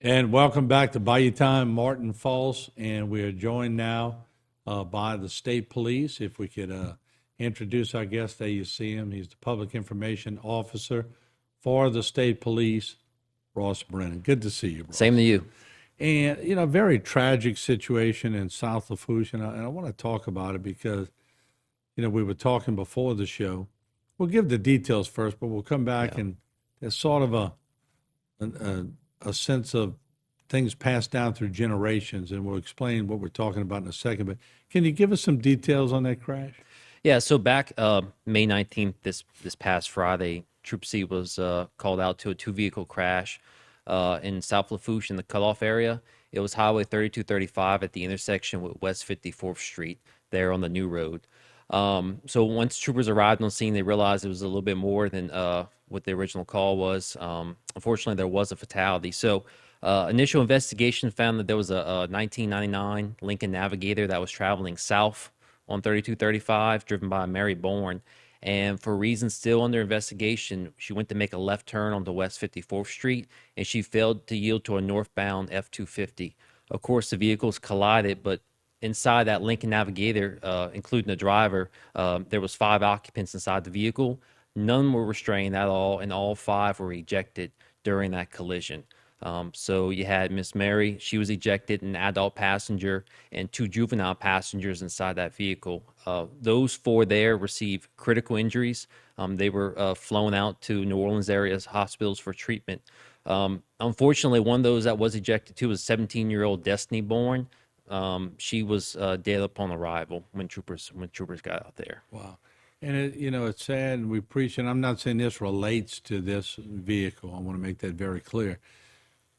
And welcome back to Bayou Time, Martin Falls. And we are joined now by the state police. If we could introduce our guest, there you see him. He's the public information officer for the state police, Ross Brennan. Good to see you, Ross. Same to you. And, very tragic situation in South Lafourche. And I want to talk about it because, we were talking before the show. We'll give the details first, but we'll come back and there's sort of a sense of things passed down through generations, and we'll explain what we're talking about in a second. But can you give us some details on that crash? Yeah, so back May 19th, this past Friday, Troop C was called out to a two-vehicle crash in South Lafourche in the cutoff area. It was Highway 3235 at the intersection with West 54th Street there on the new road. So once troopers arrived on scene, they realized it was a little bit more than what the original call was. Unfortunately, there was a fatality. So initial investigation found that there was a 1999 Lincoln Navigator that was traveling south on 3235, driven by Mary Bourne. And for reasons still under investigation, she went to make a left turn onto West 54th Street, and she failed to yield to a northbound F-250. Of course, the vehicles collided, but inside that Lincoln Navigator, including the driver, there was 5 occupants inside the vehicle. None were restrained at all, and all 5 were ejected during that collision. So you had Miss Mary, she was ejected, an adult passenger, and 2 juvenile passengers inside that vehicle. Those 4 there received critical injuries. They were flown out to New Orleans area hospitals for treatment. Unfortunately, one of those that was ejected too was 17-year-old Destiny Bourne. She was dead upon arrival when troopers got out there. Wow. And it's sad, and we appreciate, and I'm not saying this relates to this vehicle. I want to make that very clear.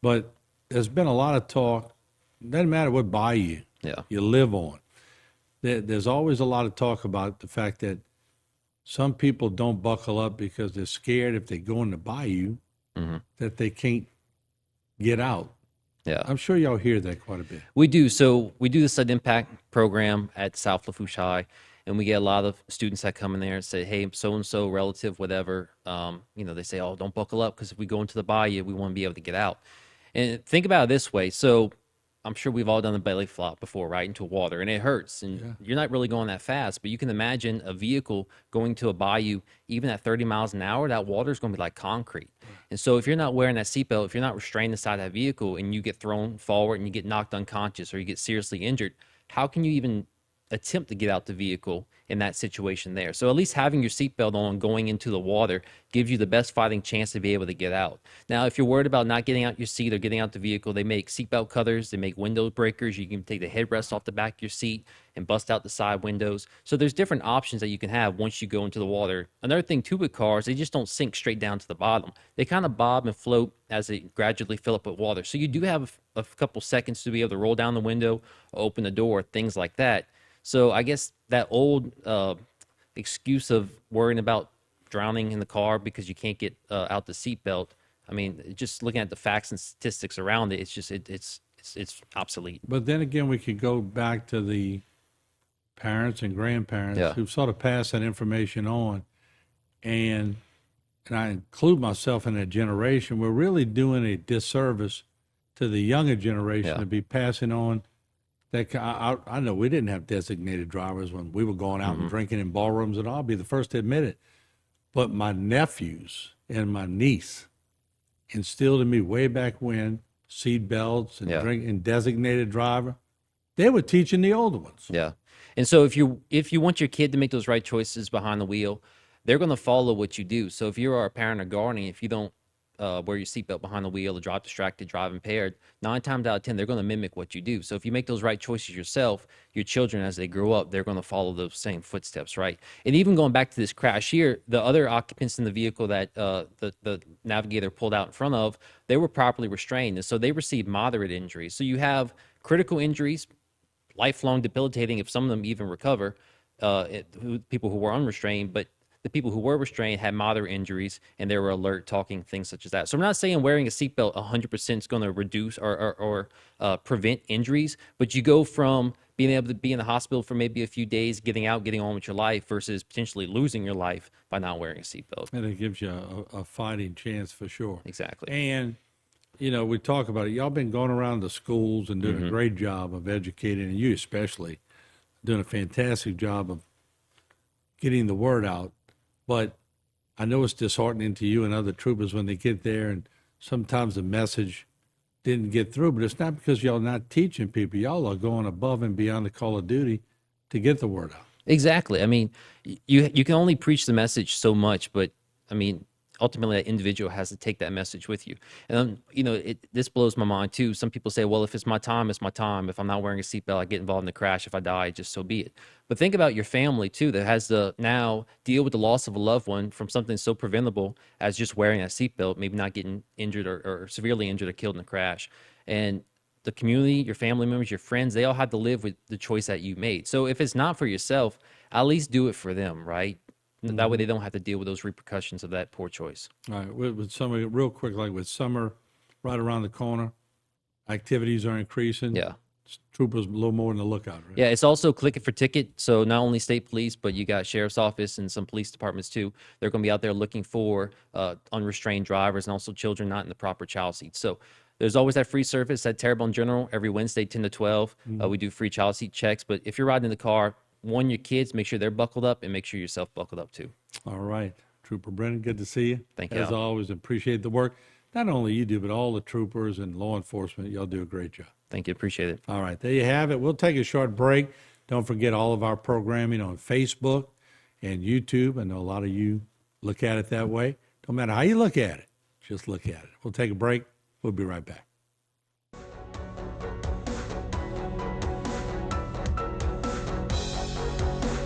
But there's been a lot of talk, doesn't matter what bayou you live on. There's always a lot of talk about the fact that some people don't buckle up because they're scared if they go in the bayou that they can't get out. Yeah, I'm sure y'all hear that quite a bit. We do. So we do the Sudden Impact program at South Lafourche High, and we get a lot of students that come in there and say, hey, so-and-so, relative, whatever, they say, oh, don't buckle up because if we go into the bayou, we want to be able to get out. And think about it this way. So I'm sure we've all done a belly flop before, right, into water, and it hurts. And you're not really going that fast, but you can imagine a vehicle going to a bayou, even at 30 miles an hour, that water is going to be like concrete. And so if you're not wearing that seatbelt, if you're not restrained inside that vehicle and you get thrown forward and you get knocked unconscious or you get seriously injured, how can you even attempt to get out the vehicle in that situation there? So at least having your seatbelt on going into the water gives you the best fighting chance to be able to get out. Now, if you're worried about not getting out your seat or getting out the vehicle, they make seatbelt cutters, they make window breakers. You can take the headrest off the back of your seat and bust out the side windows. So there's different options that you can have once you go into the water. Another thing too with cars, they just don't sink straight down to the bottom. They kind of bob and float as they gradually fill up with water. So you do have a couple seconds to be able to roll down the window, open the door, things like that. So I guess that old excuse of worrying about drowning in the car because you can't get out the seatbelt, I mean, just looking at the facts and statistics around it, it's just it's obsolete. But then again, we could go back to the parents and grandparents who sort of pass that information on, and I include myself in that generation. We're really doing a disservice to the younger generation to be passing on. I know we didn't have designated drivers when we were going out and drinking in ballrooms, and I'll be the first to admit it. But my nephews and my niece instilled in me way back when seat belts and drinking designated driver. They were teaching the older ones. Yeah. And so if you want your kid to make those right choices behind the wheel, they're going to follow what you do. So if you are a parent or guardian, if you don't wear your seatbelt behind the wheel or drive distracted, drive impaired, 9 times out of 10, they're going to mimic what you do. So if you make those right choices yourself, your children, as they grow up, they're going to follow those same footsteps, right? And even going back to this crash here, the other occupants in the vehicle that the navigator pulled out in front of, they were properly restrained. And so they received moderate injuries. So you have critical injuries, lifelong debilitating if some of them even recover, people who were unrestrained, but the people who were restrained had moderate injuries and they were alert, talking things such as that. So I'm not saying wearing a seatbelt 100% is going to reduce or prevent injuries, but you go from being able to be in the hospital for maybe a few days, getting out, getting on with your life versus potentially losing your life by not wearing a seatbelt. And it gives you a fighting chance for sure. Exactly. And you know, we talk about it. Y'all been going around the schools and doing a great job of educating, and you especially doing a fantastic job of getting the word out. But I know it's disheartening to you and other troopers when they get there and sometimes the message didn't get through, but it's not because y'all not teaching people. Y'all are going above and beyond the call of duty to get the word out. Exactly. I mean, you can only preach the message so much, but I mean, ultimately that individual has to take that message with you. And you know, this blows my mind too. Some people say, well, if it's my time, it's my time. If I'm not wearing a seatbelt, I get involved in the crash. If I die, just so be it. But think about your family too, that has to now deal with the loss of a loved one from something so preventable as just wearing that seatbelt, maybe not getting injured or severely injured or killed in a crash. And the community, your family members, your friends, they all have to live with the choice that you made. So if it's not for yourself, at least do it for them, right? That way they don't have to deal with those repercussions of that poor choice. All right, with summer, real quick, like with summer right around the corner, activities are increasing. Yeah. Troopers a little more on the lookout, right? Yeah, it's also click it for ticket. So not only state police, but you got sheriff's office and some police departments too. They're going to be out there looking for unrestrained drivers and also children not in the proper child seat. So there's always that free service at Terrebonne General every Wednesday, 10 to 12. We do free child seat checks. But if you're riding in the car, warn your kids, make sure they're buckled up, and make sure yourself buckled up too. All right. Trooper Brennan, good to see you. Thank you. As always, appreciate the work. Not only you do, but all the troopers and law enforcement. Y'all do a great job. Thank you. Appreciate it. All right. There you have it. We'll take a short break. Don't forget all of our programming on Facebook and YouTube. I know a lot of you look at it that way. Don't matter how you look at it, just look at it. We'll take a break. We'll be right back.